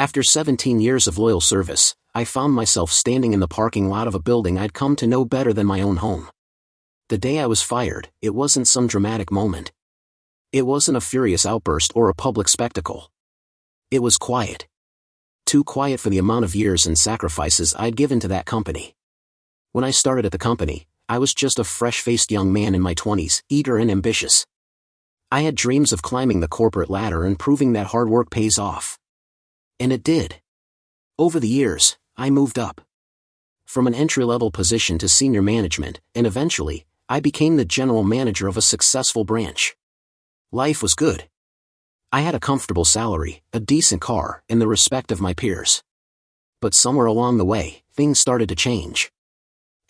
After 17 years of loyal service, I found myself standing in the parking lot of a building I'd come to know better than my own home. The day I was fired, it wasn't some dramatic moment. It wasn't a furious outburst or a public spectacle. It was quiet. Too quiet for the amount of years and sacrifices I'd given to that company. When I started at the company, I was just a fresh-faced young man in my 20s, eager and ambitious. I had dreams of climbing the corporate ladder and proving that hard work pays off. And it did. Over the years, I moved up. From an entry-level position to senior management, and eventually, I became the general manager of a successful branch. Life was good. I had a comfortable salary, a decent car, and the respect of my peers. But somewhere along the way, things started to change.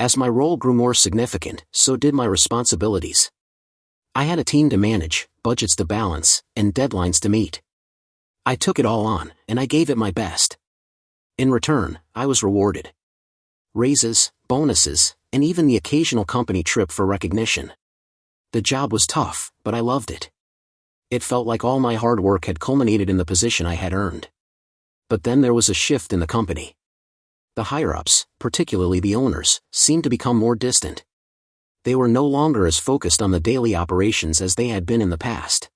As my role grew more significant, so did my responsibilities. I had a team to manage, budgets to balance, and deadlines to meet. I took it all on, and I gave it my best. In return, I was rewarded. Raises, bonuses, and even the occasional company trip for recognition. The job was tough, but I loved it. It felt like all my hard work had culminated in the position I had earned. But then there was a shift in the company. The higher-ups, particularly the owners, seemed to become more distant. They were no longer as focused on the daily operations as they had been in the past.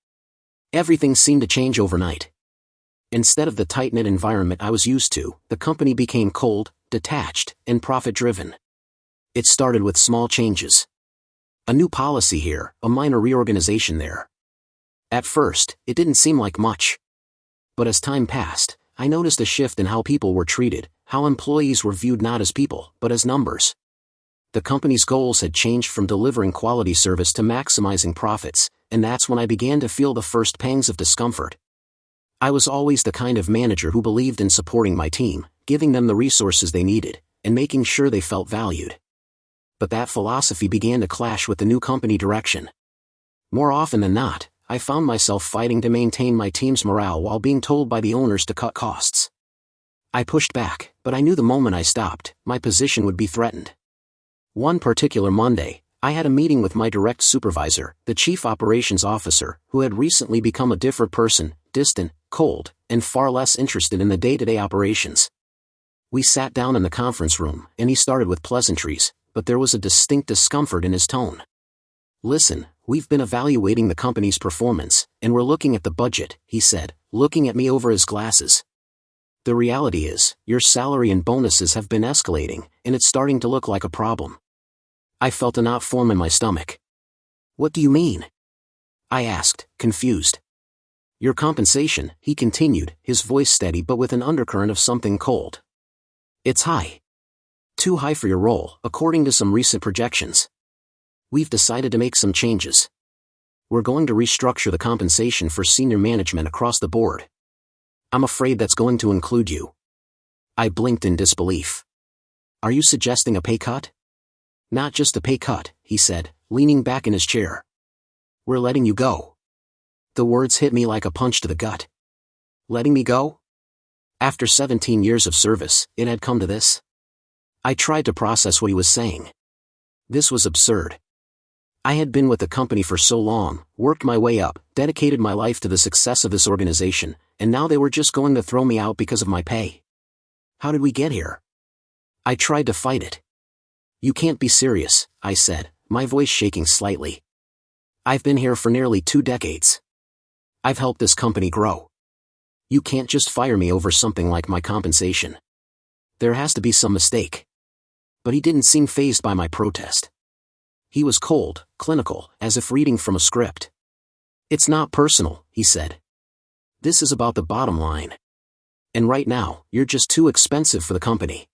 Everything seemed to change overnight. Instead of the tight-knit environment I was used to, the company became cold, detached, and profit-driven. It started with small changes. A new policy here, a minor reorganization there. At first, it didn't seem like much. But as time passed, I noticed a shift in how people were treated, how employees were viewed not as people, but as numbers. The company's goals had changed from delivering quality service to maximizing profits, and that's when I began to feel the first pangs of discomfort. I was always the kind of manager who believed in supporting my team, giving them the resources they needed, and making sure they felt valued. But that philosophy began to clash with the new company direction. More often than not, I found myself fighting to maintain my team's morale while being told by the owners to cut costs. I pushed back, but I knew the moment I stopped, my position would be threatened. One particular Monday, I had a meeting with my direct supervisor, the chief operations officer, who had recently become a different person, distant, cold, and far less interested in the day-to-day operations. We sat down in the conference room, and he started with pleasantries, but there was a distinct discomfort in his tone. "Listen, we've been evaluating the company's performance, and we're looking at the budget," he said, looking at me over his glasses. "The reality is, your salary and bonuses have been escalating, and it's starting to look like a problem." I felt a knot form in my stomach. "What do you mean?" I asked, confused. "Your compensation," he continued, his voice steady but with an undercurrent of something cold. "It's high. Too high for your role, according to some recent projections. We've decided to make some changes. We're going to restructure the compensation for senior management across the board. I'm afraid that's going to include you." I blinked in disbelief. "Are you suggesting a pay cut?" "Not just a pay cut," he said, leaning back in his chair. "We're letting you go." The words hit me like a punch to the gut. Letting me go? After 17 years of service, it had come to this? I tried to process what he was saying. This was absurd. I had been with the company for so long, worked my way up, dedicated my life to the success of this organization, and now they were just going to throw me out because of my pay. How did we get here? I tried to fight it. "You can't be serious," I said, my voice shaking slightly. "I've been here for nearly 2 decades. I've helped this company grow. You can't just fire me over something like my compensation. There has to be some mistake." But he didn't seem fazed by my protest. He was cold, clinical, as if reading from a script. "It's not personal," he said. "This is about the bottom line. And right now, you're just too expensive for the company."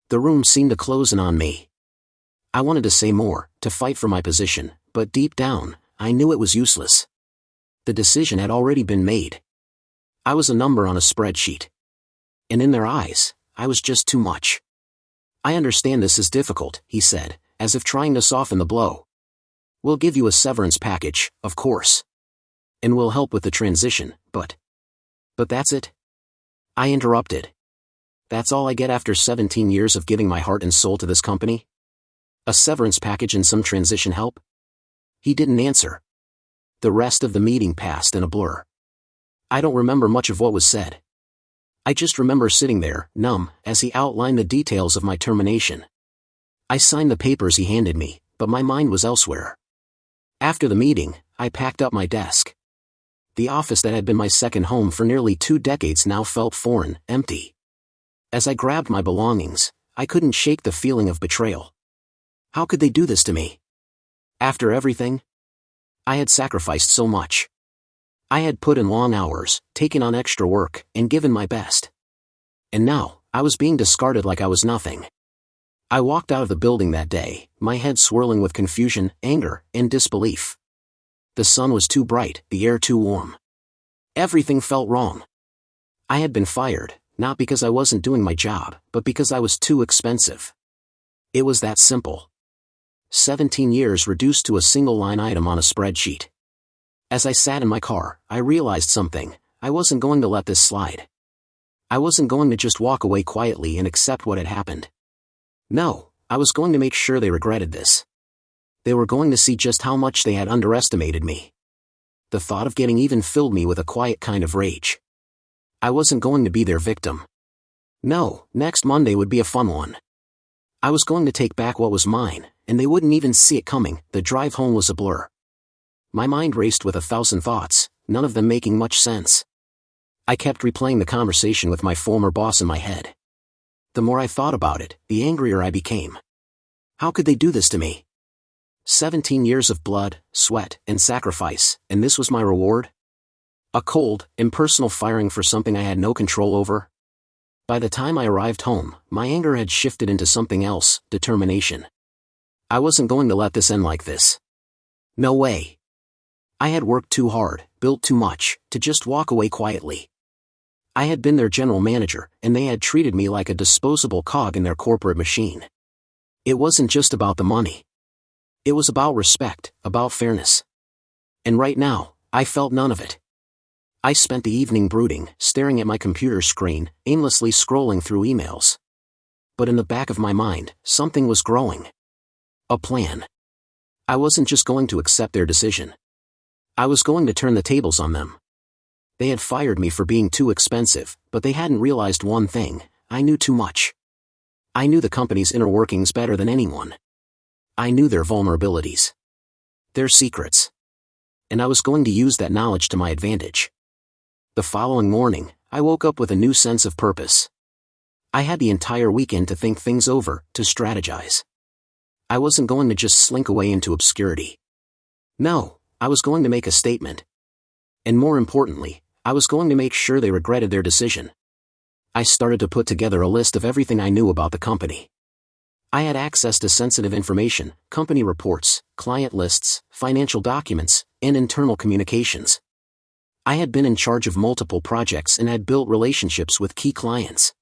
The room seemed to close in on me. I wanted to say more, to fight for my position, but deep down, I knew it was useless. The decision had already been made. I was a number on a spreadsheet. And in their eyes, I was just too much. "I understand this is difficult," he said, as if trying to soften the blow. "We'll give you a severance package, of course. And we'll help with the transition, but that's it?" I interrupted. "That's all I get after 17 years of giving my heart and soul to this company? A severance package and some transition help?" He didn't answer. The rest of the meeting passed in a blur. I don't remember much of what was said. I just remember sitting there, numb, as he outlined the details of my termination. I signed the papers he handed me, but my mind was elsewhere. After the meeting, I packed up my desk. The office that had been my second home for nearly 2 decades now felt foreign, empty. As I grabbed my belongings, I couldn't shake the feeling of betrayal. How could they do this to me? After everything? I had sacrificed so much. I had put in long hours, taken on extra work, and given my best. And now, I was being discarded like I was nothing. I walked out of the building that day, my head swirling with confusion, anger, and disbelief. The sun was too bright, the air too warm. Everything felt wrong. I had been fired, not because I wasn't doing my job, but because I was too expensive. It was that simple. 17 years reduced to a single line item on a spreadsheet. As I sat in my car, I realized something. I wasn't going to let this slide. I wasn't going to just walk away quietly and accept what had happened. No, I was going to make sure they regretted this. They were going to see just how much they had underestimated me. The thought of getting even filled me with a quiet kind of rage. I wasn't going to be their victim. No, next Monday would be a fun one. I was going to take back what was mine, and they wouldn't even see it coming. The drive home was a blur. My mind raced with 1,000 thoughts, none of them making much sense. I kept replaying the conversation with my former boss in my head. The more I thought about it, the angrier I became. How could they do this to me? 17 years of blood, sweat, and sacrifice, and this was my reward? A cold, impersonal firing for something I had no control over? By the time I arrived home, my anger had shifted into something else, determination. I wasn't going to let this end like this. No way. I had worked too hard, built too much, to just walk away quietly. I had been their general manager, and they had treated me like a disposable cog in their corporate machine. It wasn't just about the money. It was about respect, about fairness. And right now, I felt none of it. I spent the evening brooding, staring at my computer screen, aimlessly scrolling through emails. But in the back of my mind, something was growing. A plan. I wasn't just going to accept their decision. I was going to turn the tables on them. They had fired me for being too expensive, but they hadn't realized one thing: I knew too much. I knew the company's inner workings better than anyone. I knew their vulnerabilities. Their secrets. And I was going to use that knowledge to my advantage. The following morning, I woke up with a new sense of purpose. I had the entire weekend to think things over, to strategize. I wasn't going to just slink away into obscurity. No, I was going to make a statement. And more importantly, I was going to make sure they regretted their decision. I started to put together a list of everything I knew about the company. I had access to sensitive information, company reports, client lists, financial documents, and internal communications. I had been in charge of multiple projects and had built relationships with key clients.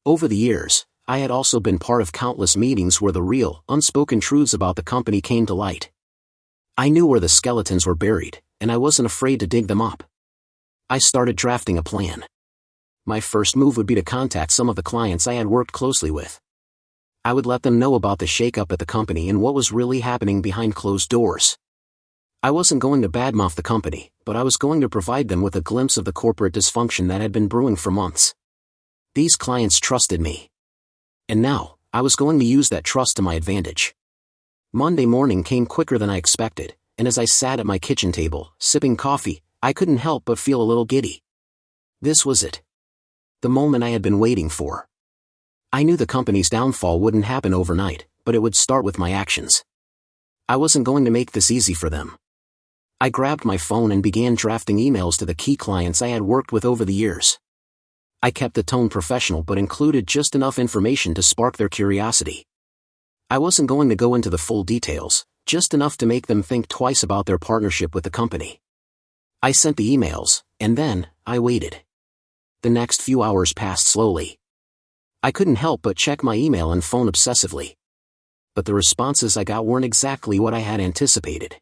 Over the years, I had also been part of countless meetings where the real, unspoken truths about the company came to light. I knew where the skeletons were buried, and I wasn't afraid to dig them up. I started drafting a plan. My first move would be to contact some of the clients I had worked closely with. I would let them know about the shakeup at the company and what was really happening behind closed doors. I wasn't going to badmouth the company, but I was going to provide them with a glimpse of the corporate dysfunction that had been brewing for months. These clients trusted me. And now, I was going to use that trust to my advantage. Monday morning came quicker than I expected, and as I sat at my kitchen table, sipping coffee, I couldn't help but feel a little giddy. This was it. The moment I had been waiting for. I knew the company's downfall wouldn't happen overnight, but it would start with my actions. I wasn't going to make this easy for them. I grabbed my phone and began drafting emails to the key clients I had worked with over the years. I kept the tone professional but included just enough information to spark their curiosity. I wasn't going to go into the full details, just enough to make them think twice about their partnership with the company. I sent the emails, and then, I waited. The next few hours passed slowly. I couldn't help but check my email and phone obsessively. But the responses I got weren't exactly what I had anticipated.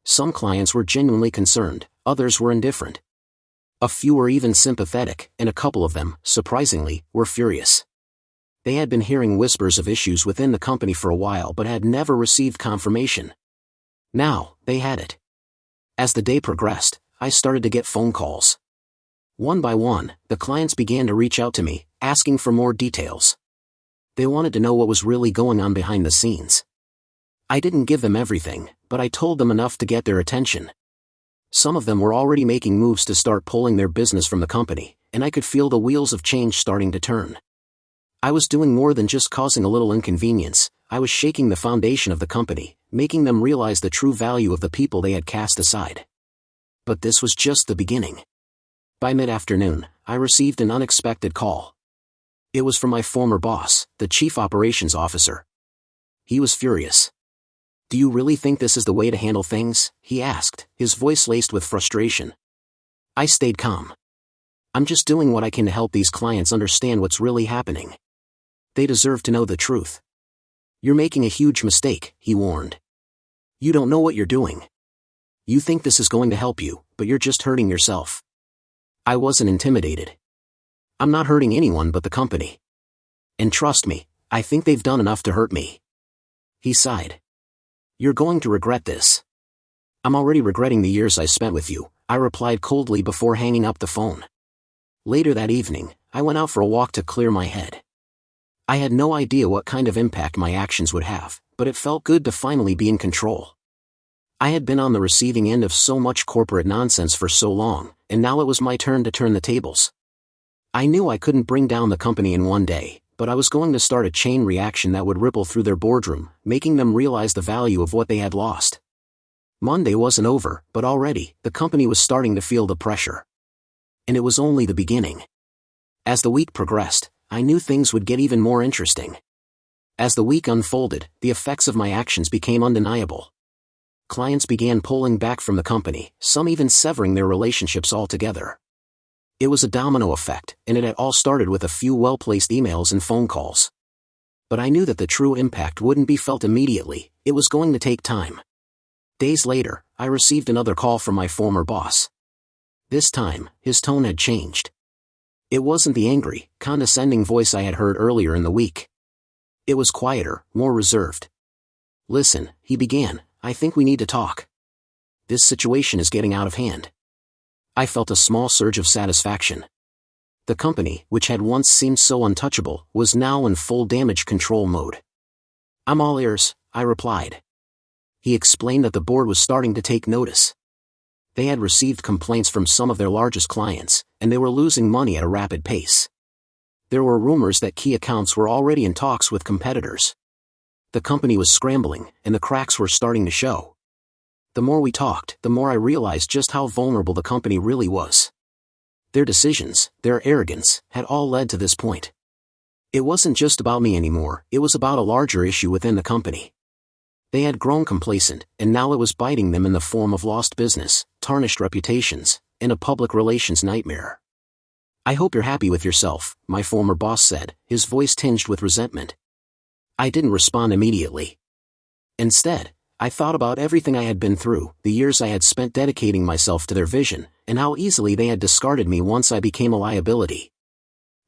Some clients were genuinely concerned, others were indifferent. A few were even sympathetic, and a couple of them, surprisingly, were furious. They had been hearing whispers of issues within the company for a while but had never received confirmation. Now, they had it. As the day progressed, I started to get phone calls. One by one, the clients began to reach out to me, asking for more details. They wanted to know what was really going on behind the scenes. I didn't give them everything, but I told them enough to get their attention. Some of them were already making moves to start pulling their business from the company, and I could feel the wheels of change starting to turn. I was doing more than just causing a little inconvenience. I was shaking the foundation of the company, making them realize the true value of the people they had cast aside. But this was just the beginning. By mid-afternoon, I received an unexpected call. It was from my former boss, the chief operations officer. He was furious. "Do you really think this is the way to handle things?" he asked, his voice laced with frustration. I stayed calm. "I'm just doing what I can to help these clients understand what's really happening. They deserve to know the truth." "You're making a huge mistake," he warned. "You don't know what you're doing. You think this is going to help you, but you're just hurting yourself." I wasn't intimidated. "I'm not hurting anyone but the company. And trust me, I think they've done enough to hurt me." He sighed. "You're going to regret this." "I'm already regretting the years I spent with you," I replied coldly before hanging up the phone. Later that evening, I went out for a walk to clear my head. I had no idea what kind of impact my actions would have, but it felt good to finally be in control. I had been on the receiving end of so much corporate nonsense for so long, and now it was my turn to turn the tables. I knew I couldn't bring down the company in one day, but I was going to start a chain reaction that would ripple through their boardroom, making them realize the value of what they had lost. Monday wasn't over, but already, the company was starting to feel the pressure. And it was only the beginning. As the week progressed, I knew things would get even more interesting. As the week unfolded, the effects of my actions became undeniable. Clients began pulling back from the company, some even severing their relationships altogether. It was a domino effect, and it had all started with a few well-placed emails and phone calls. But I knew that the true impact wouldn't be felt immediately. It was going to take time. Days later, I received another call from my former boss. This time, his tone had changed. It wasn't the angry, condescending voice I had heard earlier in the week. It was quieter, more reserved. "Listen," he began, "I think we need to talk. This situation is getting out of hand." I felt a small surge of satisfaction. The company, which had once seemed so untouchable, was now in full damage control mode. "I'm all ears," I replied. He explained that the board was starting to take notice. They had received complaints from some of their largest clients, and they were losing money at a rapid pace. There were rumors that key accounts were already in talks with competitors. The company was scrambling, and the cracks were starting to show. The more we talked, the more I realized just how vulnerable the company really was. Their decisions, their arrogance, had all led to this point. It wasn't just about me anymore, it was about a larger issue within the company. They had grown complacent, and now it was biting them in the form of lost business, tarnished reputations, and a public relations nightmare. "I hope you're happy with yourself," my former boss said, his voice tinged with resentment. I didn't respond immediately. Instead, I thought about everything I had been through, the years I had spent dedicating myself to their vision, and how easily they had discarded me once I became a liability.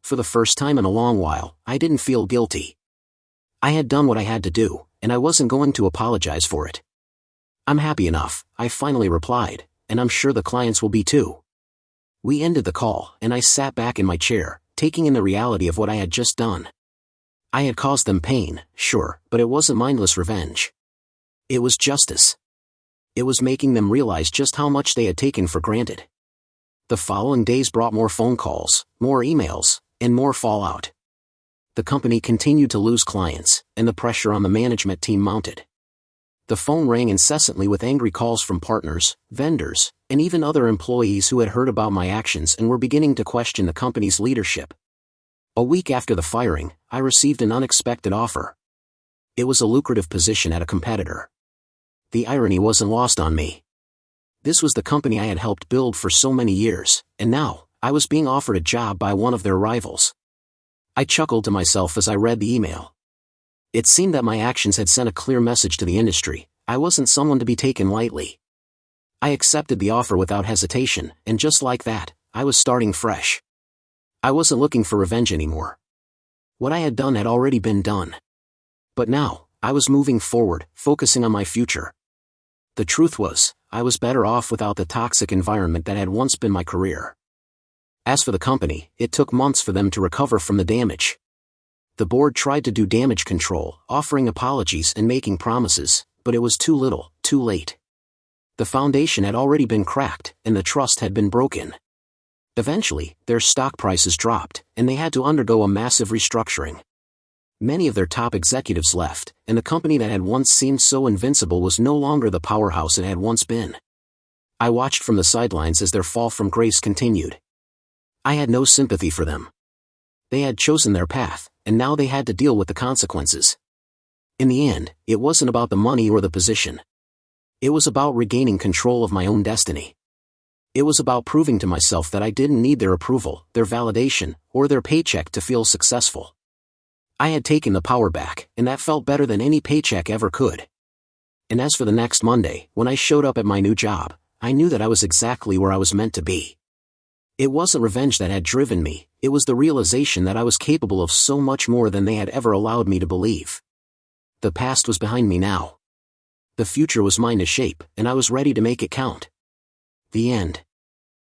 For the first time in a long while, I didn't feel guilty. I had done what I had to do, and I wasn't going to apologize for it. "I'm happy enough," I finally replied, "and I'm sure the clients will be too." We ended the call, and I sat back in my chair, taking in the reality of what I had just done. I had caused them pain, sure, but it wasn't mindless revenge. It was justice. It was making them realize just how much they had taken for granted. The following days brought more phone calls, more emails, and more fallout. The company continued to lose clients, and the pressure on the management team mounted. The phone rang incessantly with angry calls from partners, vendors, and even other employees who had heard about my actions and were beginning to question the company's leadership. A week after the firing, I received an unexpected offer. It was a lucrative position at a competitor. The irony wasn't lost on me. This was the company I had helped build for so many years, and now, I was being offered a job by one of their rivals. I chuckled to myself as I read the email. It seemed that my actions had sent a clear message to the industry. I wasn't someone to be taken lightly. I accepted the offer without hesitation, and just like that, I was starting fresh. I wasn't looking for revenge anymore. What I had done had already been done. But now, I was moving forward, focusing on my future. The truth was, I was better off without the toxic environment that had once been my career. As for the company, it took months for them to recover from the damage. The board tried to do damage control, offering apologies and making promises, but it was too little, too late. The foundation had already been cracked, and the trust had been broken. Eventually, their stock prices dropped, and they had to undergo a massive restructuring. Many of their top executives left, and the company that had once seemed so invincible was no longer the powerhouse it had once been. I watched from the sidelines as their fall from grace continued. I had no sympathy for them. They had chosen their path, and now they had to deal with the consequences. In the end, it wasn't about the money or the position. It was about regaining control of my own destiny. It was about proving to myself that I didn't need their approval, their validation, or their paycheck to feel successful. I had taken the power back, and that felt better than any paycheck ever could. And as for the next Monday, when I showed up at my new job, I knew that I was exactly where I was meant to be. It wasn't revenge that had driven me, it was the realization that I was capable of so much more than they had ever allowed me to believe. The past was behind me now. The future was mine to shape, and I was ready to make it count. The end.